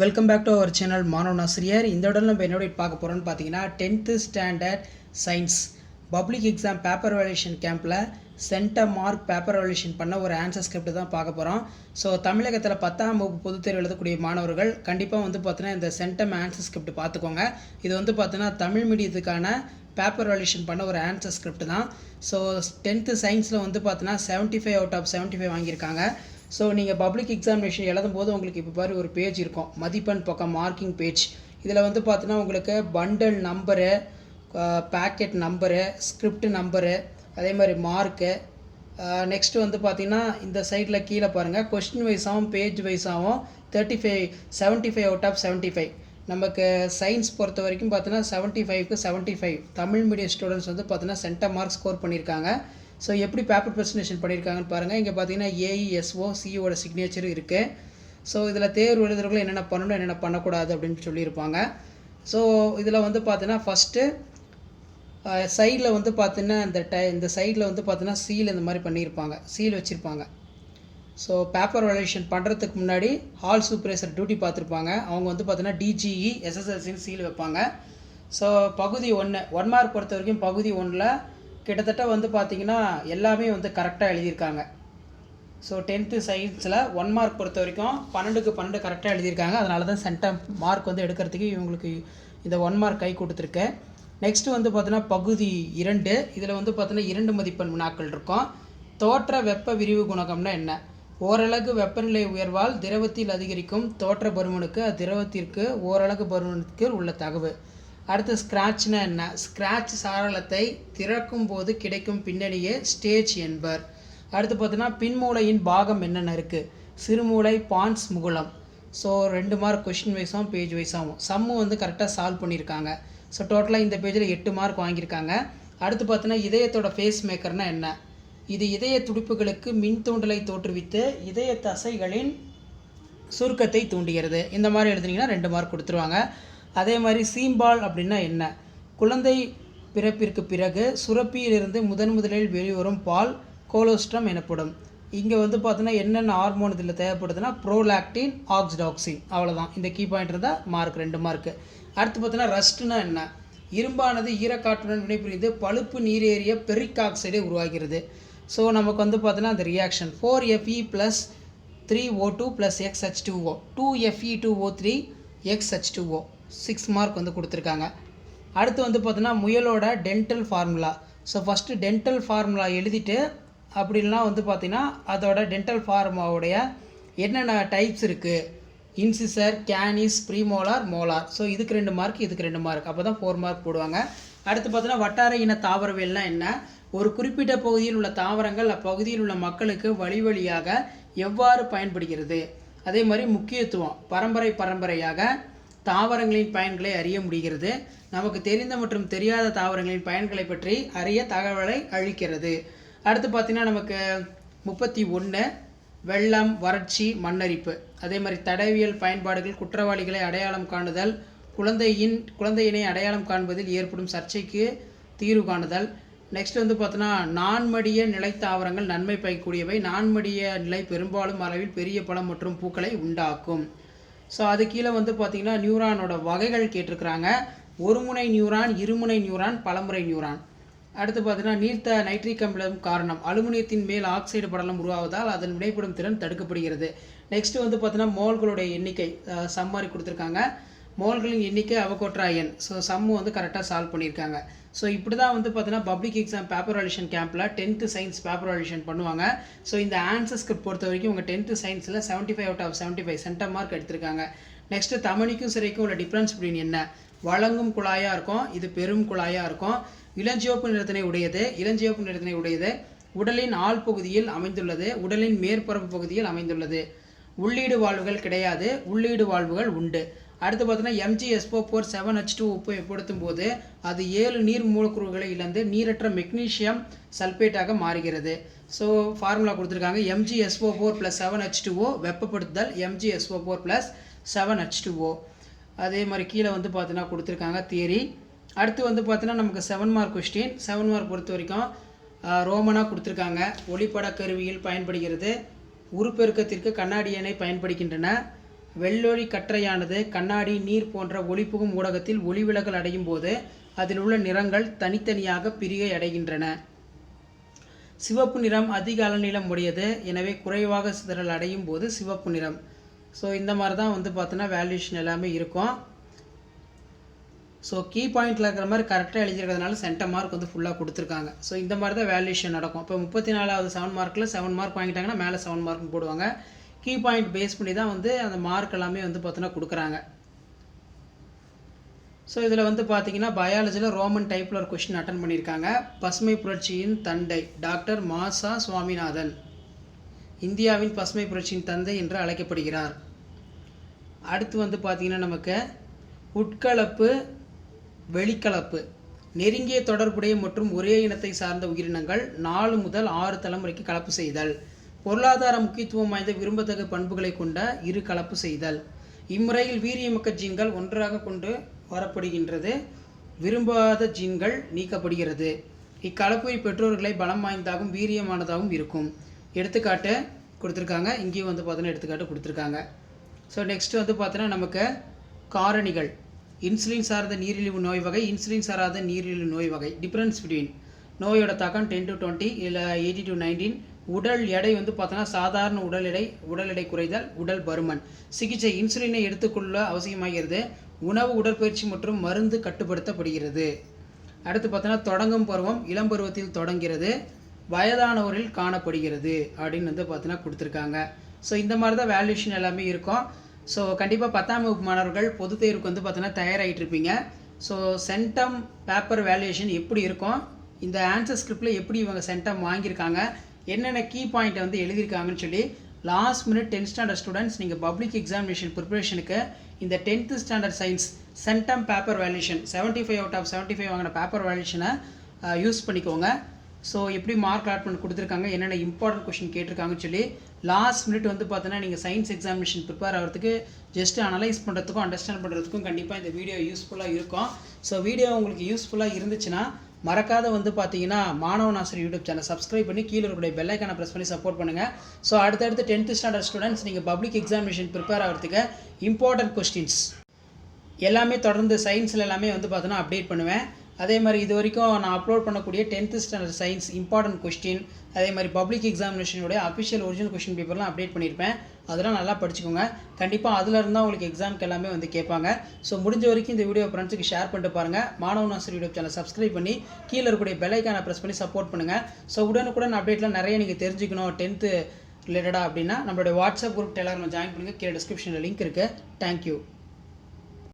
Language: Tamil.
Welcome back to our channel மாணவன் ஆசிரியர். இந்த உடனே நம்ம என்னோட பார்க்க போகிறோம்னு பார்த்தீங்கன்னா 10th standard science public exam paper valuation கேம்பில் சென்டம் மார்க் பேப்பர் வேல்யூஷன் பண்ண ஒரு ஆன்சர் ஸ்கிரிப்ட் தான் பார்க்க போகிறோம். ஸோ தமிழகத்தில் 10ஆம் வகுப்பு பொதுத் தேர்வு எழுதக்கூடிய மாணவர்கள் கண்டிப்பாக பார்த்தீங்கன்னா இந்த சென்டம் ஆன்சர் ஸ்கிரிப்ட் பார்த்துக்கோங்க. இது பார்த்தீங்கன்னா தமிழ் மீடியத்துக்கான பேப்பர் வேல்யூஷன் பண்ண ஒரு ஆன்சர் ஸ்கிரிப்ட் தான். ஸோ 10th சயின்ஸில் பார்த்தீங்கன்னா 75 அவுட் ஆஃப் 75 வாங்கியிருக்காங்க. ஸோ நீங்கள் பப்ளிக் எக்ஸாமினேஷன் எழுதும்போது உங்களுக்கு இப்போ பாரு ஒரு பேஜ் இருக்கும், மதிப்பெண் பக்கம் மார்க்கிங் பேஜ். இதில் பார்த்தீங்கன்னா உங்களுக்கு bundle number, packet number, script number, அதே மாதிரி மார்க்கு. நெக்ஸ்ட்டு பார்த்தீங்கன்னா இந்த சைடில் கீழே பாருங்கள் கொஸ்டின் வைஸாகவும் பேஜ் வைஸாகவும் 75 அவுட் ஆஃப் 75. நமக்கு சயின்ஸ் பொறுத்த வரைக்கும் பார்த்தீங்கன்னா 75க்கு 75 தமிழ் மீடியம் ஸ்டூடெண்ட்ஸ் பார்த்தீங்கன்னா சென்டம் மார்க் ஸ்கோர் பண்ணியிருக்காங்க. ஸோ எப்படி பேப்பர் ப்ரெசன்டேஷன் பண்ணியிருக்காங்கன்னு பாருங்கள். இங்கே பார்த்தீங்கன்னா ஏஇஎஸ்ஓ சிஓட சிக்னேச்சர் இருக்குது. ஸோ இதில் தேர்வு எழுதுறவங்களும் என்னென்ன பண்ணணும் என்னென்ன பண்ணக்கூடாது அப்படின்னு சொல்லியிருப்பாங்க. ஸோ இதில் பார்த்தீங்கன்னா ஃபஸ்ட்டு சைடில் பார்த்தீங்கன்னா இந்த சைடில் பார்த்தீங்கன்னா சீல் இந்த மாதிரி பண்ணியிருப்பாங்க, சீல் வச்சுருப்பாங்க. ஸோ பேப்பர் வேல்யூஷன் பண்ணுறதுக்கு முன்னாடி ஹால் சூப்பர்வைசர் டியூட்டி பார்த்துருப்பாங்க. அவங்க பார்த்தீங்கன்னா டிஜிஇ எஸ்எஸ்எல்சின்னு சீல் வைப்பாங்க. ஸோ பகுதி 1 மார்க் பொறுத்த வரைக்கும் பகுதி 1ல் கிட்டத்தட்ட பார்த்தீங்கன்னா எல்லாமே கரெக்டாக எழுதியிருக்காங்க. ஸோ 10th சயின்ஸில் 1 மார்க் பொறுத்த வரைக்கும் 12க்கு 12 கரெக்டாக எழுதியிருக்காங்க. அதனால தான் சென்டம் மார்க் எடுக்கிறதுக்கு இவங்களுக்கு இந்த 1 மார்க் கை கொடுத்துருக்கேன். நெக்ஸ்ட்டு பார்த்தீங்கன்னா பகுதி 2, இதில் பார்த்தீங்கன்னா 2 மதிப்பெண் வினாக்கள் இருக்கும். தோற்ற வெப்ப விரிவு குணகம்னா என்ன? ஓரலகு வெப்பநிலை உயர்வால் திரவத்தில் அதிகரிக்கும் தோற்ற பருமனுக்கு அத்திரவத்திற்கு ஓரலகு பருமனுக்கு உள்ள தகவு. அடுத்து ஸ்க்ராட்ச்னா என்ன? ஸ்க்ராட்ச் சாளரத்தை திறக்கும் போது கிடைக்கும் பின்னணியே ஸ்டேஜ் என்பர். அடுத்து பார்த்தீங்கன்னா பின்மூளையின் பாகம் என்னென்ன இருக்குது? சிறுமூளை, பான்ஸ், முகுளம். ஸோ 2 மார்க் கொஷின் வைஸாகவும் பேஜ் வைஸாகவும் சம்மு கரெக்டாக சால்வ் பண்ணியிருக்காங்க. ஸோ டோட்டலாக இந்த பேஜில் 8 மார்க் வாங்கியிருக்காங்க. அடுத்து பார்த்தீங்கன்னா இதயத்தோட ஃபேஸ் மேக்கர்னால் என்ன? இது இதய துடிப்புகளுக்கு மின் தூண்டலை தோற்றுவித்து இதய தசைகளின் சுருக்கத்தை தூண்டுகிறது. இந்த மாதிரி எழுதுனீங்கன்னா 2 மார்க் கொடுத்துருவாங்க. அதே மாதிரி சீம்பால் அப்படின்னா என்ன? குழந்தை பிறப்பிற்கு பிறகு சுரப்பியிலிருந்து முதலில் வெளிவரும் பால் கோலோஸ்ட்ரம் எனப்படும். இங்கே பார்த்தீங்கன்னா என்னென்ன ஹார்மோன் இதில் தேவைப்படுதுன்னா ப்ரோலாக்டின், ஆக்சிடாக்சின். அவ்வளோதான். இந்த கீ பாயிண்ட் இருந்தால் மார்க் 2 மார்க்கு. அடுத்து பார்த்தீங்கன்னா ரஸ்ட்னா என்ன? இரும்பானது ஈரக்காற்றுடன் வினைபுரிந்து பழுப்பு நீரேறிய பெரிக் ஆக்சைடை உருவாகிறது. ஸோ நமக்கு பார்த்தீங்கன்னா அந்த reaction 4Fe + 3O2 + XH2O 2Fe2O3 XH2O 6 mark கொடுத்துருக்காங்க. அடுத்து பார்த்தீங்கன்னா முயலோட dental formula. So first dental formula எழுதிட்டு அப்படின்னா பார்த்தீங்கன்னா அதோட டென்டல் ஃபார்முலாவுடைய என்னென்ன டைப்ஸ் இருக்குது, incisor, canines, premolar, molar. So இதுக்கு 2 மார்க், இதுக்கு 2 மார்க். அப்போ தான் 4 மார்க் போடுவாங்க. அடுத்து பார்த்தீங்கன்னா வட்டார இன தாவரவியல்னால் என்ன? ஒரு குறிப்பிட்ட பகுதியில் உள்ள தாவரங்கள் அப்பகுதியில் உள்ள மக்களுக்கு வழியாக எவ்வாறு பயன்படுகிறது. அதே மாதிரி முக்கியத்துவம், பரம்பரையாக தாவரங்களின் பயன்களை அறிய முடிகிறது. நமக்கு தெரிந்த மற்றும் தெரியாத தாவரங்களின் பயன்களை பற்றி அறிய தகவலை அளிக்கிறது. அடுத்து பார்த்தீங்கன்னா நமக்கு 31 வெள்ளம், வறட்சி, மண்ணரிப்பு. அதே மாதிரி தடவியல் பயன்பாடுகள், குற்றவாளிகளை அடையாளம் காணுதல், குழந்தையினை அடையாளம் காண்பதில் ஏற்படும் சர்ச்சைக்கு தீர்வு காணுதல். நெக்ஸ்ட் பார்த்தோன்னா நான்மடிய நிலை தாவரங்கள் நன்மை பயக்கக்கூடியவை. நான்மடிய நிலை பெரும்பாலும் அளவில் பெரிய பழம் மற்றும் பூக்களை உண்டாக்கும். ஸோ அது கீழே பார்த்தீங்கன்னா நியூரானோட வகைகள் கேட்டிருக்கிறாங்க. ஒருமுனை நியூரான், இருமுனை நியூரான், பலமுறை நியூரான். அடுத்து பார்த்தீங்கன்னா நீர்த்த நைட்ரிக் அமிலம் காரணம் அலுமினியத்தின் மேல் ஆக்சைடு படலம் உருவாவதால் அதன் வினைப்படும் திறன் தடுக்கப்படுகிறது. நெக்ஸ்ட் பார்த்தீங்கன்னா மோல்களுடைய எண்ணிக்கை சம்மாரி கொடுத்துருக்காங்க. மோல்களின் எண்ணிக்கை அவகோட்ரா எண். ஸோ சம்மு கரெக்டாக சால்வ் பண்ணியிருக்காங்க. ஸோ இப்படி தான் பார்த்தீங்கன்னா பப்ளிக் எக்ஸாம் பேப்பர் வேல்யூஷன் கேம்பில் 10th சயின்ஸ் பேப்பர் வேல்யூஷன் பண்ணுவாங்க. ஸோ இந்த ஆன்சர் ஸ்கிரிப்ட் பொறுத்த வரைக்கும் உங்கள் 10th சயின்ஸில் 75 அவுட் ஆஃப் 75 சென்டம் மார்க் எடுத்திருக்காங்க. நெக்ஸ்ட்டு தமிழுக்கும் சிறைக்கும் உள்ள டிஃப்ரென்ஸ் அப்படின்னு என்ன? வழங்கும் குழாயாக இருக்கும், இது பெரும் குழாயாக இருக்கும். இளஞ்சிவப்பு நிறத்தினை உடையது, உடலின் ஆள் பகுதியில் அமைந்துள்ளது, உடலின் மேற்பரப்பு பகுதியில் அமைந்துள்ளது. உள்ளீடு வாழ்வுகள் கிடையாது, உள்ளீடு வாழ்வுகள் உண்டு. அடுத்து பார்த்தீங்கன்னா MgSO4 7H2 உப்பை ஏற்படுத்தும் போது அது 7 நீர் மூலக்கூறுகளை இழந்து நீரற்ற மெக்னீசியம் சல்பேட்டாக மாறுகிறது. ஸோ ஃபார்முலா கொடுத்துருக்காங்க. MgSO4 + 7H2O வெப்பப்படுத்துதல் MgSO4 + 7H2O. அதே மாதிரி கீழே பார்த்தீங்கன்னா கொடுத்துருக்காங்க தியரி. அடுத்து பார்த்தீங்கன்னா நமக்கு 7 மார்க் கொஸ்டின். 7 மார்க் பொறுத்த வரைக்கும் ரோமனாக கொடுத்துருக்காங்க. ஒளிப்பட கருவியில் பயன்படுகிறது. உருப்பெருக்கத்திற்கு கண்ணாடி எண்ணெய் பயன்படுகின்றன. வெள்ளொளி கற்றையானது கண்ணாடி, நீர் போன்ற ஒளிபுகும் ஊடகத்தில் ஒளிவிலகல் அடையும் போது அதில் உள்ள நிறங்கள் தனித்தனியாக பிரிகை அடைகின்றன. சிவப்பு நிறம் அதிக அலைநீளம் உடையது, எனவே குறைவாக சிதறல் அடையும் போது சிவப்பு நிறம். ஸோ இந்த மாதிரி தான் வந்து பார்த்தோன்னா வேல்யூஷன் எல்லாமே இருக்கும். ஸோ கீ பாயிண்டில் இருக்கிற மாதிரி கரெக்டாக எழுதிருக்கிறதுனால சென்டர் மார்க் வந்து ஃபுல்லாக கொடுத்துருக்காங்க. ஸோ இந்த மாதிரி தான் வேல்யூஷன் நடக்கும். இப்போ 34வது 7 மார்க்கில் 7 மார்க் வாங்கிட்டாங்கன்னா மேலே 7 மார்க் போடுவாங்க. கீ பாயிண்ட் பேஸ் பண்ணி தான் வந்து அந்த மார்க் எல்லாமே வந்து பார்த்தோன்னா கொடுக்குறாங்க. ஸோ இதில் வந்து பார்த்தீங்கன்னா பயாலஜியில் ரோமன் டைப்பில் ஒரு கொஸ்டின் அட்டன் பண்ணியிருக்காங்க. பசுமை புரட்சியின் தந்தை டாக்டர் மாசா சுவாமிநாதன் இந்தியாவின் பசுமை புரட்சியின் தந்தை என்று அழைக்கப்படுகிறார். அடுத்து வந்து பார்த்தீங்கன்னா நமக்கு உட்கலப்பு, வெளிக்கலப்பு, நெருங்கிய தொடர்புடைய மற்றும் ஒரே இனத்தை சார்ந்த உயிரினங்கள் 4 முதல் 6 தலைமுறைக்கு கலப்பு செய்தல். பொருளாதார முக்கியத்துவம் வாய்ந்த விரும்பத்தக்க பண்புகளை கொண்ட இரு கலப்பு செய்தல். இம்முறையில் வீரியமிக்க ஜீன்கள் ஒன்றாக கொண்டு வரப்படுகின்றது, விரும்பாத ஜீன்கள் நீக்கப்படுகிறது. இக்கலப்பு பெற்றோர்களை பலம் வாய்ந்ததாகவும் வீரியமானதாகவும் இருக்கும். எடுத்துக்காட்டு கொடுத்துருக்காங்க, இங்கேயும் வந்து பார்த்தோன்னா எடுத்துக்காட்டு கொடுத்துருக்காங்க. ஸோ நெக்ஸ்ட் வந்து பார்த்தோன்னா நமக்கு காரணிகள். இன்சுலின் சார்ந்த நீரிழிவு நோய் வகை, இன்சுலின் சாராத நீரிழிவு நோய் வகை. டிஃப்ரென்ஸ் பிட்வீன் நோயோட தாக்கம் 10 to 20 இல்லை 80 to 19. உடல் எடை வந்து பார்த்தோன்னா சாதாரண உடல் எடை குறைதல், உடல் பருமன். சிகிச்சை இன்சுலினை எடுத்துக்கொள்ள அவசியமாகிறது. உணவு, உடற்பயிற்சி மற்றும் மருந்து கட்டுப்படுத்தப்படுகிறது. அடுத்து பார்த்தோன்னா தொடங்கும் பருவம் இளம் பருவத்தில் தொடங்கிறது, வயதானவரில் காணப்படுகிறது அப்படின்னு வந்து பார்த்தோன்னா கொடுத்துருக்காங்க. ஸோ இந்த மாதிரி தான் வேல்யூஷன் எல்லாமே இருக்கும். ஸோ கண்டிப்பாக 10ஆம் வகுப்பு மாணவர்கள் பொதுத் தேர்வுக்கு வந்து பார்த்தோன்னா தயாராகிட்டு இருப்பீங்க. ஸோ சென்டம் பேப்பர் வேல்யூஷன் எப்படி இருக்கும், இந்த ஆன்சர் ஸ்கிரிப்டில் எப்படி இவங்க சென்டம் வாங்கியிருக்காங்க, என்னென்ன கீ பாயிண்ட்டை வந்து எழுதியிருக்காங்கன்னு சொல்லி last minute 10th standard students நீங்கள் பப்ளிக் எக்ஸாமினேஷன் ப்ரிப்பரேஷனுக்கு இந்த 10th standard science centum paper valuation 75 out of 75 வாங்கின பேப்பர் வேல்யூஷனை யூஸ் பண்ணிக்கோங்க. ஸோ எப்படி மார்க் அலாட்மெண்ட் கொடுத்துருக்காங்க, என்னென்ன இம்பார்ட்டன்ட் கொஸ்டின் கேட்டிருக்காங்கன்னு சொல்லி லாஸ்ட் மினிட் வந்து பார்த்தோன்னா நீங்கள் சயின்ஸ் எக்ஸாமினேஷன் ப்ரிப்பேர் ஆகிறதுக்கு ஜஸ்ட் அனலைஸ் பண்ணுறதுக்கும் அண்டர்ஸ்டாண்ட் பண்ணுறதுக்கும் கண்டிப்பாக இந்த வீடியோ யூஸ்ஃபுல்லாக இருக்கும். ஸோ வீடியோ உங்களுக்கு யூஸ்ஃபுல்லாக இருந்துச்சுன்னா மறக்காத வந்து பார்த்தீங்கன்னா மாணவன் ஆசிரியர் யூடியூப் சேனல் சப்ஸ்கிரைப் பண்ணி கீழே இருக்கக்கூடிய பெல் ஐக்கானை ப்ரெஸ் பண்ணி சப்போர்ட் பண்ணுங்கள். ஸோ அடுத்தடுத்து 10th ஸ்டாண்டர்ட் ஸ்டூடெண்ட்ஸ் நீங்கள் பப்ளிக் எக்ஸாமினேஷன் ப்ரிப்பேர் ஆகிறதுக்கு இம்பார்ட்டன்ட் கொஸ்டின்ஸ் எல்லாமே தொடர்ந்து சயின்ஸில் எல்லாமே வந்து பார்த்தோன்னா அப்டேட் பண்ணுவேன். அதே மாதிரி இது வரைக்கும் நான் அப்லோட் பண்ணக்கூடிய 10th standard science important question, அதே மாதிரி பப்ளிக் எக்ஸாமினேஷனுடைய அஃபிஷியல் ஒரிஜினல் கொஸ்டின் பேப்பர்லாம் அப்டேட் பண்ணியிருப்பேன். அதெல்லாம் நல்லா படிச்சுக்கோங்க. கண்டிப்பாக அதில் இருந்தால் உங்களுக்கு எக்ஸாமுக்கு எல்லாமே வந்து கேட்பாங்க. ஸோ முடிஞ்ச வரைக்கும் இந்த வீடியோ ஃப்ரெண்ட்ஸுக்கு ஷேர் பண்ணிட்டு பாருங்கள். மாணவன் ஆசிரியர் யூடியூப் சேனல் சப்ஸ்கிரைப் பண்ணி கீழே இருக்கக்கூடிய பெல் ஐக்கானை ப்ரெஸ் பண்ணி சப்போர்ட் பண்ணுங்கள். ஸோ உடனுக்குடன் அப்டேட்லாம் நிறைய நீங்கள் தெரிஞ்சுக்கணும் 10th ரிலேட்டடாக அப்படின்னா நம்மளுடைய வாட்ஸ்அப் குரூப் டெலகிராம் ஜாயின் பண்ணுங்கள். கீழே டிஸ்கிரிப்ஷனில் லிங்க் இருக்குது. தேங்க்யூ.